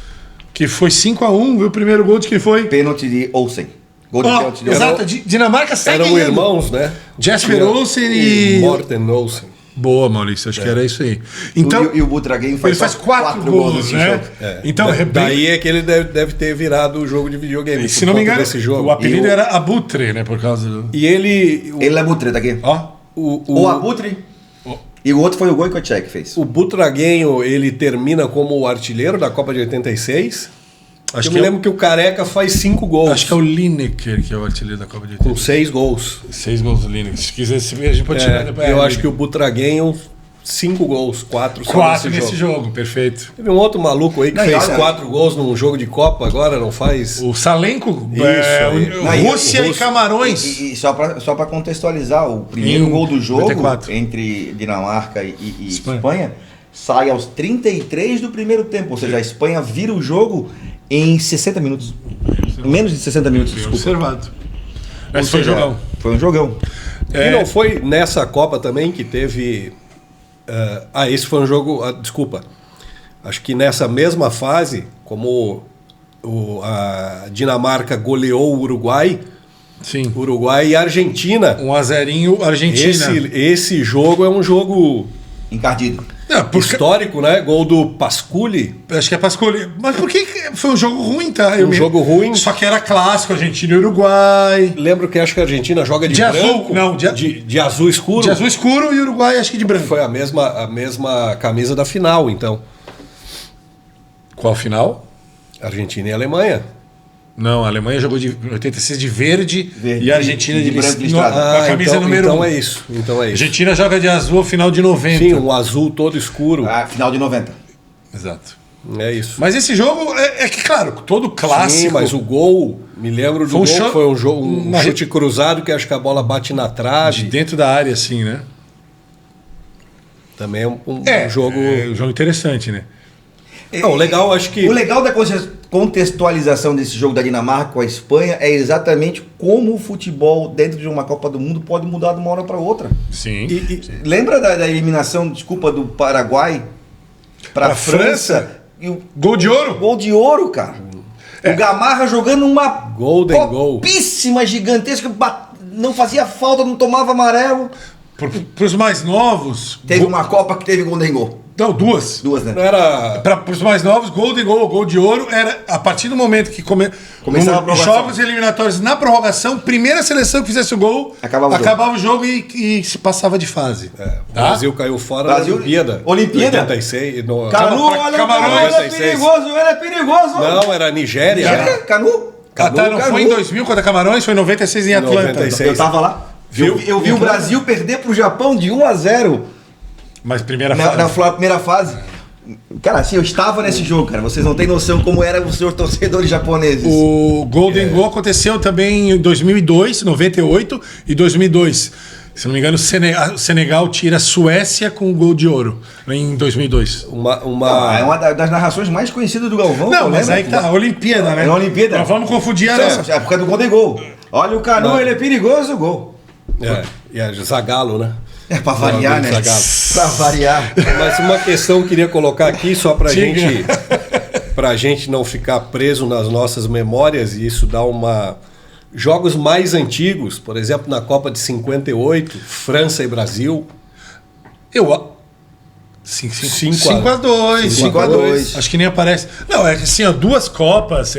que foi 5-1, viu o primeiro gol de quem foi? Pênalti de Olsen. Gol de Ó, pênalti de exato, Dinamarca sai Eram ganhando. irmãos, né? Jasper Olsen e... Morten Olsen. Boa, Maurício, acho que era isso aí. Então, E o Butragueño ele faz 4 gols, nesse né? jogo. Então, Daí é que ele deve ter virado o jogo de videogame. se por não me conta engano, desse jogo. o apelido E era Abutre, né? Por causa do... E ele. Ele é Butre, tá aqui. Ó, O Abutre. E o outro foi o Goicoechea que fez. O Butraguenho, ele termina como o artilheiro da Copa de 86. acho Eu que me lembro que o Careca faz 5 gols. Acho que é o Lineker que é o artilheiro da Copa de Com 80. 6 gols. 6 gols do Lineker. Se quiser saber, a gente pode tirar depois. Eu acho que o Butraguenho, 5 gols, 4 só 4 nesse jogo, perfeito. Teve um outro maluco aí que Não, e fez olha- 4 gols num jogo de Copa, agora não faz. O Salenko, Isso, aí. Não, e Rússia e Rússia- Camarões. E só pra contextualizar, o primeiro Em gol do jogo 94. entre Dinamarca e Espanha. Espanha sai aos 33 do primeiro tempo. Ou seja, a Espanha vira o jogo em 60 minutos. Em menos de 60 minutos, Bem desculpa. observado. Ou Esse foi o seja, jogão. Foi um jogão. E não foi nessa Copa também que teve. Esse foi um jogo. Desculpa. Acho que nessa mesma fase, como a Dinamarca goleou o Uruguai, Sim. Uruguai e Argentina. 1-0 Argentina. Esse jogo é um jogo Não, histórico, né? Gol do Pasculi. acho que é Pascoli. Mas por que foi um jogo ruim, tá? Jogo ruim. Só que era clássico, Argentina e Uruguai. Lembro que acho que a Argentina joga de De branco. azul, não, de azul escuro. De azul escuro e Uruguai acho que de branco. Foi a mesma camisa da final, então. Qual final? Argentina e Alemanha. Não, a Alemanha jogou de 86 de verde, Verde e a Argentina e de branco com listrado. a camisa então, número 1. então é isso. Então é A isso. Argentina joga de azul ao final de 90. Sim, um azul todo escuro. A final de 90. Exato. É isso. Mas esse jogo é que, claro, todo clássico. Sim, mas o gol, me lembro do Foi um gol, chute- foi um jogo, um uma- chute cruzado que acho que a bola bate na de trave. dentro da área, assim, né? Também é um jogo. É um jogo interessante, né? Não, legal, acho que. O legal da contextualização desse jogo da Dinamarca com a Espanha é exatamente como o futebol dentro de uma Copa do Mundo pode mudar de uma hora para outra. Sim. Lembra da eliminação, desculpa, do Paraguai para Pra a França? França? E o Gol de ouro? gol de ouro, cara. O Gamarra jogando uma Golden goal. copíssima, gigantesca, não fazia falta, não tomava amarelo. Para os mais novos. Teve uma Copa que teve Golden Goal. Não, duas. Duas, né? Não era... Para os mais novos, Golden Goal, Gol de Ouro, era a partir do momento que Começava a prorrogação. jogos eliminatórios na prorrogação, primeira seleção que fizesse o gol, acabava o jogo e se passava de fase. O Brasil caiu fora da Olimpíada. Canu, 86. olha, Camarões, ele é perigoso. Não, era Nigéria. Canu. Não foi em 2000 contra Camarões, foi em 96 em Atlanta. 96. Eu tava lá. Eu vi o Brasil perder pro Japão de 1-0 Mas primeira na fase. primeira fase. Cara, assim, eu estava nesse jogo, cara. Vocês não têm noção como eram os seus torcedores japoneses. O Golden Goal aconteceu também em 2002, 98 e 2002. Se não me engano, o Senegal tira a Suécia com o Gol de Ouro em 2002. É uma das narrações mais conhecidas do Galvão. Não, mas aí que tá, a Olimpíada, né? É a Olimpíada. Nós vamos confundir a... É por causa do Golden Goal. Olha o Canu, ele é perigoso, o gol. E a Zagallo, né? É pra variar, né? Pra variar. Mas uma questão que eu queria colocar aqui, só pra gente não ficar preso nas nossas memórias, e isso dá uma... Jogos mais antigos, por exemplo, na Copa de 58, França e Brasil. 5-2. 5-2. Acho que nem aparece. Não, é que assim, ó, duas Copas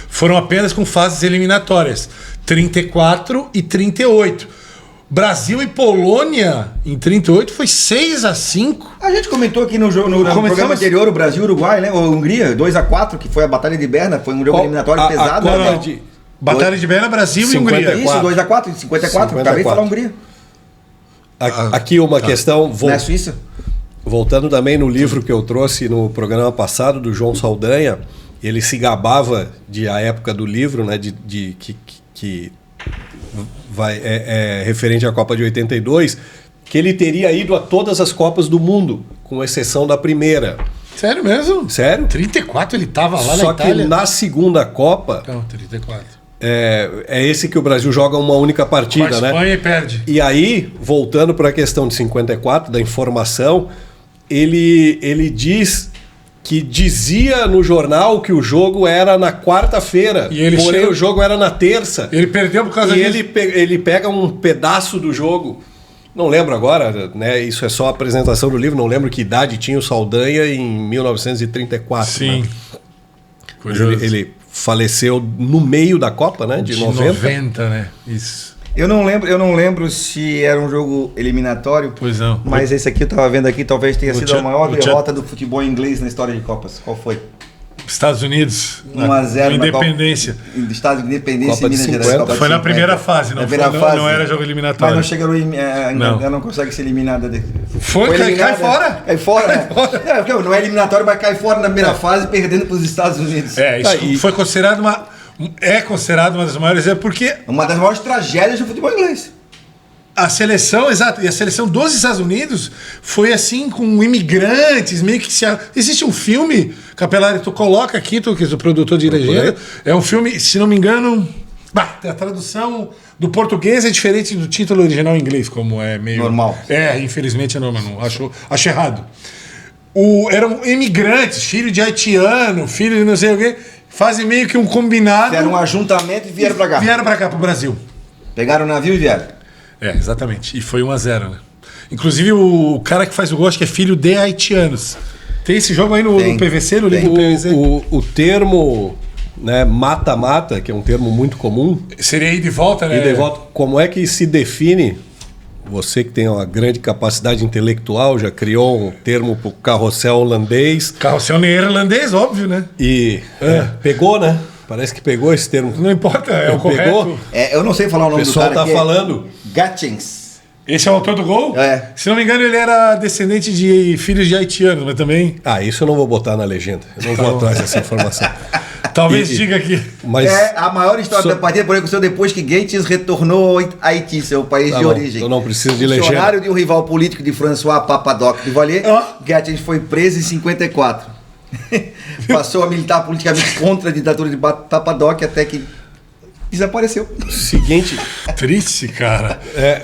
foram apenas com fases eliminatórias. 34 e 38. Brasil e Polônia em 38 foi 6-5. A gente comentou aqui no programa anterior, o Brasil e Uruguai, né? Ou Hungria, 2-4, que foi a Batalha de Berna, foi um jogo eliminatório pesado. Batalha de Berna, Brasil 54. E Hungria. Isso, 2-4, 54. Acabei de falar Hungria. Aqui uma questão... Na Suíça? Voltando também no livro que eu trouxe no programa passado, do João Saldanha, ele se gabava a época do livro, né, que referente à Copa de 82, que ele teria ido a todas as Copas do Mundo, com exceção da primeira. Sério mesmo? Sério? 34 ele estava lá Só na Itália. Só que na segunda Copa... Não, 34. É esse que o Brasil joga uma única partida, com a Espanha, né? E perde. E aí, voltando para a questão de 54, da informação, ele diz que dizia no jornal que o jogo era na quarta-feira, porém o jogo era na terça. Ele perdeu por causa disso. E ele pega um pedaço do jogo. Não lembro agora, né? Isso é só a apresentação do livro, não lembro que idade tinha o Saldanha em 1934. Sim. Né? Ele faleceu no meio da Copa, né? De 90. 90, né? Isso. Eu não lembro se era um jogo eliminatório. Pois não. Mas esse aqui eu estava vendo aqui, talvez tenha sido a maior derrota do futebol inglês na história de Copas. Qual foi? Estados Unidos. 1-0 Independência. Estado de Independência Copa em Minas Gerais. Copa foi na primeira fase, não era jogo eliminatório. Mas não chega ainda não consegue ser eliminada. Foi cai fora. Cai fora. Não é eliminatório, mas cai fora na primeira fase, perdendo para os Estados Unidos. Isso foi considerado uma das maiores, porque... Uma das maiores tragédias do futebol inglês. A seleção, exato, e a seleção dos Estados Unidos foi assim, com imigrantes, meio que existe um filme, Capelari, tu coloca aqui, tu que és o produtor de legenda, é um filme, se não me engano, a tradução do português é diferente do título original em inglês, como é meio... Normal. Infelizmente é normal, não, acho errado. Eram imigrantes, filho de haitiano, filho de não sei o quê, fazem meio que um combinado... Fizeram um ajuntamento e vieram pra cá. Vieram pra cá, pro Brasil. Pegaram o navio e vieram. Exatamente. E foi 1-0, né? Inclusive, o cara que faz o gol, acho que é filho de haitianos. Tem esse jogo aí no PVC, no livro PVC? O termo, né, mata-mata, que é um termo muito comum... Seria ida e volta, né? Ida e volta. Como é que se define... Você que tem uma grande capacidade intelectual, já criou um termo para o carrossel holandês. Carrossel neerlandês, óbvio, né? E pegou, né? Parece que pegou esse termo. Não importa, é o correto. Eu não sei falar o nome do cara. O pessoal está falando. Gatchings. Esse é o autor do gol? Se não me engano, ele era descendente de filhos de haitianos, mas também... Isso eu não vou botar na legenda. Eu não vou atrás dessa informação. Talvez diga aqui. Mas a maior história da partida, por exemplo, depois que Gates retornou ao Haiti, seu país de origem. Eu não preciso de legenda. Funcionário de um rival político de François Papadoc de Valier, Gates foi preso em 54. Passou a militar politicamente contra a ditadura de Papadoc até que desapareceu. Seguinte. Triste, cara.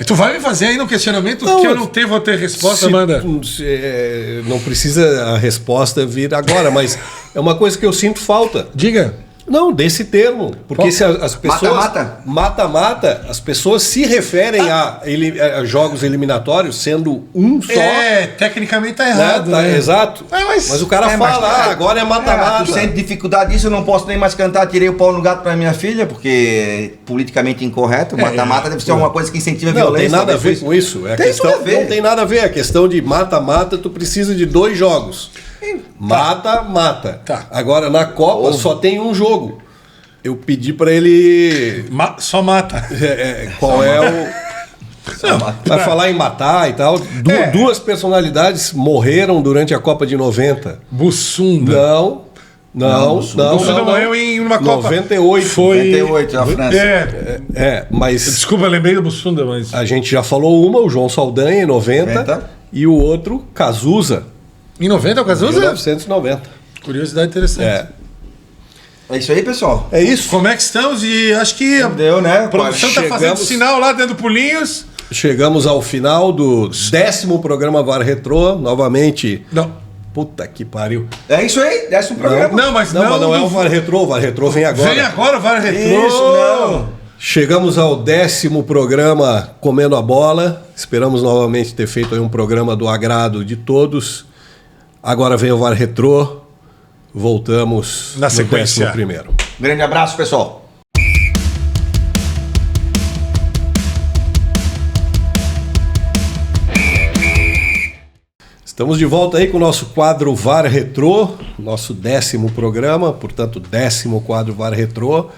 Tu vai me fazer ainda um questionamento que eu não vou ter resposta, Amanda? Não precisa a resposta vir agora, mas é uma coisa que eu sinto falta. Diga. Não, desse termo. Porque se as pessoas... Mata-mata, as pessoas se referem a jogos eliminatórios sendo um só. Tecnicamente tá errado. Né? Exato. Mas o cara fala, agora é mata-mata. Tu sente dificuldade disso, eu não posso nem mais cantar, tirei o pau no gato pra minha filha, porque é politicamente incorreto. Mata-mata deve ser uma coisa que incentiva a violência. Não tem nada a ver com isso. Não tem nada a ver. A questão de mata-mata, tu precisa de 2 jogos. Mata-mata. Tá. Agora, na Copa, só tem um jogo. Eu pedi para ele... Só mata. Qual é o... Vai falar em matar e tal. Duas personalidades morreram durante a Copa de 90. Bussunda. Não. Bussunda morreu em uma Copa. 98. Foi 98 na França. Mas... Desculpa, eu lembrei do Bussunda, mas... A gente já falou uma, o João Saldanha, em 90. E o outro, Cazuza. Em 90 o Cazuza? 1990. Curiosidade interessante. É isso aí, pessoal. É isso. Como é que estamos? E acho que Deu, né? A produção tá fazendo sinal lá dentro do Pulinhos. Chegamos ao final do 10º programa VAR Retrô. Novamente. Não. Puta que pariu. É isso aí, 10º programa. Mas não é o VAR Retrô. O VAR Retrô vem agora. Vem agora o VAR Retrô. Isso, não. Chegamos ao 10º programa Comendo a Bola. Esperamos novamente ter feito aí um programa do agrado de todos. Agora vem o VAR Retrô. Voltamos na sequência. No 11º. Grande abraço, pessoal. Estamos de volta aí com o nosso quadro VAR Retrô, nosso 10º programa, portanto, 10º quadro VAR Retrô.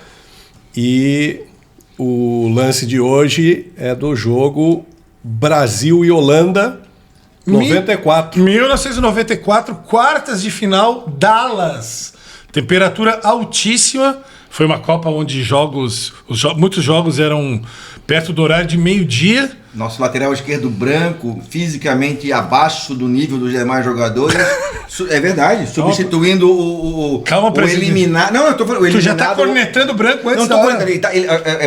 E o lance de hoje é do jogo Brasil e Holanda, 1994, quartas de final, Dallas. Temperatura altíssima. Foi uma Copa onde muitos jogos eram perto do horário de meio-dia. Nosso lateral esquerdo branco, fisicamente abaixo do nível dos demais jogadores. É verdade, substituindo o eliminado. Não, eu tô falando. O tu já tá cornetando o branco antes da hora.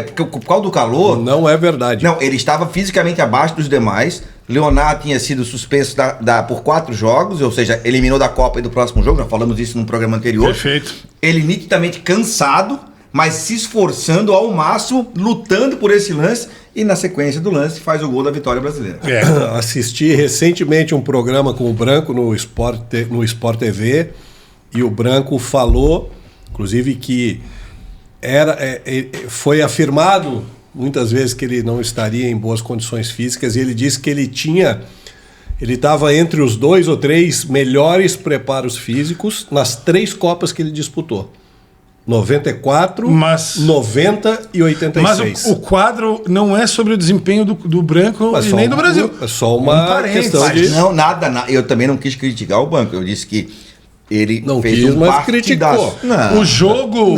Porque por causa do calor. Não é verdade. Não, ele estava fisicamente abaixo dos demais. Leonardo tinha sido suspenso por 4 jogos, ou seja, eliminou da Copa e do próximo jogo. Já falamos isso num programa anterior. Perfeito. Ele nitidamente cansado, mas se esforçando ao máximo, lutando por esse lance. E na sequência do lance faz o gol da vitória brasileira. Assisti recentemente um programa com o Branco no Sport TV e o Branco falou, inclusive, que foi afirmado muitas vezes que ele não estaria em boas condições físicas, e ele disse que ele estava entre os 2 ou 3 melhores preparos físicos nas 3 Copas que ele disputou. 94, 90 e 86. Mas o quadro não é sobre o desempenho do Branco e nem do Brasil. É só uma questão de... Não, nada. Eu também não quis criticar o Branco. Eu disse que ele não fez mas criticou. Não, o jogo...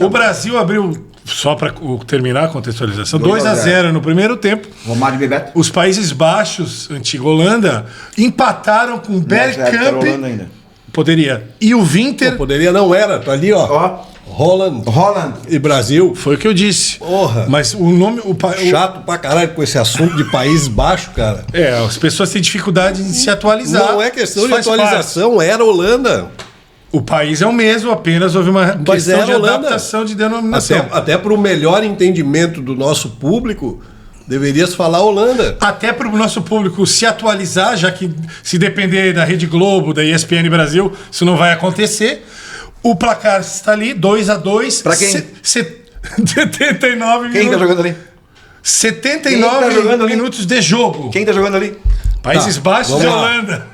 o Brasil abriu, só para terminar a contextualização, 2-0 no primeiro tempo. Romário e Bebeto. Os Países Baixos, antiga Holanda, empataram com o Bergkamp. Poderia. E o Winter... Poderia não era. Tá ali, ó. Holland e Brasil. Foi o que eu disse. Porra. Mas o nome... Chato pra caralho com esse assunto de Países Baixos, cara. As pessoas têm dificuldade em se atualizar. Não é questão de atualização, era Holanda. O país é o mesmo, apenas houve uma questão de adaptação de denominação. Até para o melhor entendimento do nosso público, deverias falar Holanda. Até para o nosso público se atualizar, já que se depender da Rede Globo, da ESPN Brasil, isso não vai acontecer. O placar está ali, 2-2. Para quem? 79 minutos. Quem tá jogando ali? 79 minutos de jogo. Quem tá jogando ali? Países Baixos e Holanda.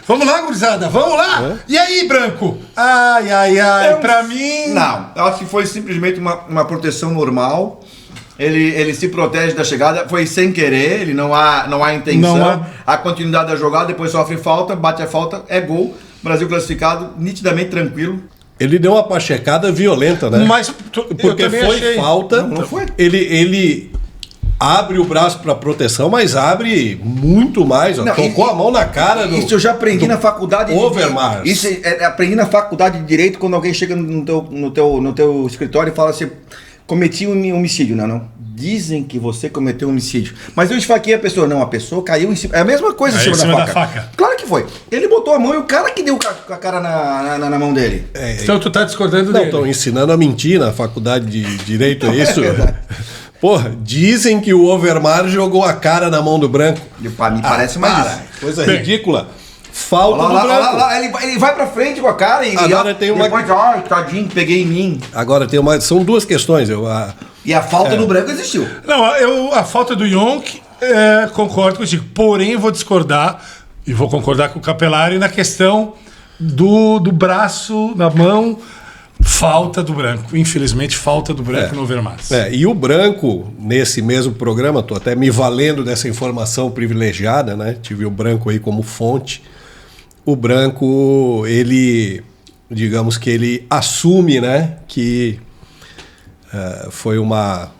Vamos lá, gurizada, vamos lá! E aí, Branco? Ai, pra mim... Não, eu acho que foi simplesmente uma proteção normal. Ele se protege da chegada, foi sem querer, ele não há intenção. A continuidade da jogada, depois sofre falta, bate a falta, é gol. Brasil classificado, nitidamente tranquilo. Ele deu uma pachecada violenta, né? Mas porque foi falta. Não foi. Ele abre o braço para proteção, mas abre muito mais. Ó. Tocou a mão na cara do... Isso eu já aprendi na faculdade. Overmars. Isso aprendi na faculdade de Direito, quando alguém chega no teu escritório e fala assim, cometi um homicídio. Não. Dizem que você cometeu homicídio. Mas eu esfaqueei a pessoa. Não, a pessoa caiu em cima. É a mesma coisa em cima da faca. Claro que foi. Ele botou a mão e o cara que deu com a cara na mão dele. Então tu tá discordando Não, dele. estão ensinando a mentir na faculdade de Direito, é isso? Porra, dizem que o Overmars jogou a cara na mão do branco. Me parece mais isso. Coisa ridícula. Falta do Olha branco. lá, ele vai pra frente com a cara e Agora tem uma... depois, ai, tadinho, peguei em mim. Agora tem uma... São duas questões. E a falta do branco existiu. Não, a falta do Yonk, concordo contigo. Porém, eu vou discordar, e vou concordar com o Capelari na questão do braço, na mão, falta do branco. Infelizmente, falta do branco no Overmars. E o branco, nesse mesmo programa, estou até me valendo dessa informação privilegiada, né? Tive o branco aí como fonte. O branco, ele, digamos que ele assume, né, que foi uma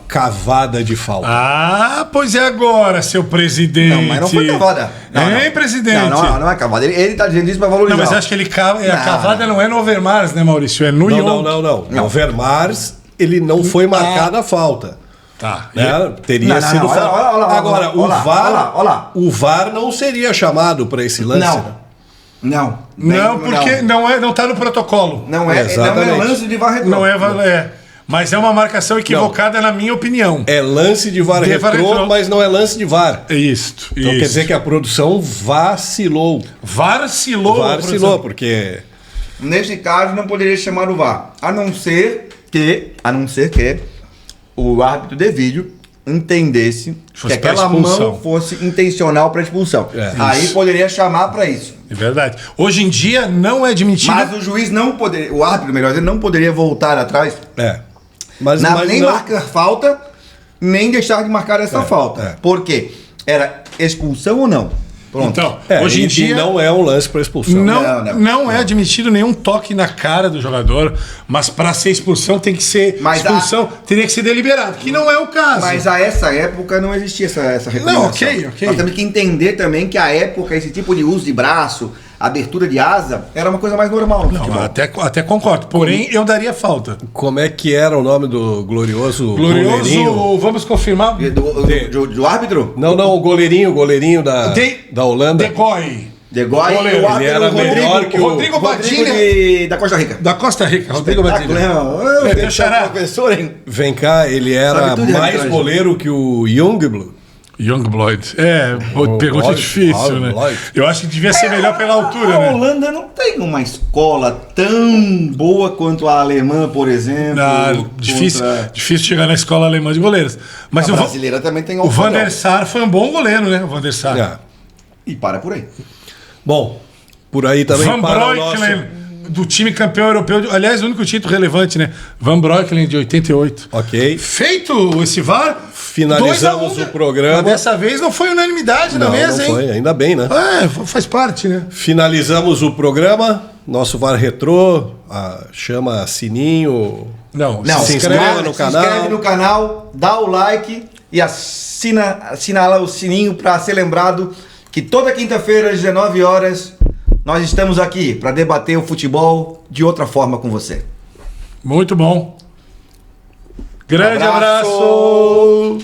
cavada de falta. Ah, pois é agora, seu presidente. Não, mas não foi cavada. Não, presidente. Não é cavada. Ele tá dizendo isso pra valorizar. Não, mas acho que a cavada não é no Overmars, né, Maurício? É no Yonk. Não. No Overmars, ele não foi marcada a falta. Tá. Né? Teria sido falta. Agora, o VAR não seria chamado para esse lance. Não, porque não tá no protocolo. Não é lance de VAR retrô. Não é. Mas é uma marcação equivocada, na minha opinião. É lance de VAR retrô, mas não é lance de VAR. Isso. Então quer dizer que a produção vacilou. Vacilou, porque... Nesse caso, não poderia chamar o VAR. A não ser que o árbitro de vídeo entendesse que aquela mão fosse intencional para expulsão. Aí poderia chamar para isso. É verdade. Hoje em dia não é admitido. Mas o juiz não poderia, o árbitro, melhor dizendo, não poderia voltar atrás. Mas nem não... marcar falta, nem deixar de marcar essa falta. Por quê? Era expulsão ou não? Pronto. Então, hoje em dia não é um lance para expulsão. Não é admitido nenhum toque na cara do jogador, mas para ser expulsão tem que ser teria que ser deliberado, que não é o caso. Mas a essa época não existia essa recomendação. Não, ok. Nós temos que entender também que a época esse tipo de uso de braço, abertura de asa, era uma coisa mais normal no futebol. Até concordo. Porém, eu daria falta. Como é que era o nome do glorioso goleirinho? Vamos confirmar. Do árbitro? Não, o goleirinho da Holanda. De Goy, ele era melhor que o Rodrigo Badilha da Costa Rica. Da Costa Rica, Rodrigo Badilha. Professor, hein? Vem cá, ele era mais goleiro que o Youngblood. Youngblood. Pergunta difícil, né? Eu acho que devia ser melhor pela altura, a né? Holanda não tem uma escola tão boa quanto a alemã, por exemplo. Difícil chegar na escola alemã de goleiros. Mas a brasileira também tem o Van der Sar foi um bom goleiro, né? O Van der Sar. E para por aí. Bom, por aí também Van Breukelen, do time campeão europeu. Aliás, o único título relevante, né? Van Breukelen, de 88. Ok. Feito esse VAR, finalizamos o programa. Mas dessa vez não foi unanimidade na mesa, não foi, ainda bem, né? Faz parte, né? Finalizamos o programa. Nosso VAR Retrô, chama sininho. Não, se inscreva no canal. Se inscreve no canal, dá o like e assinala o sininho para ser lembrado que toda quinta-feira às 19 horas nós estamos aqui para debater o futebol de outra forma com você. Muito bom. Grande abraço.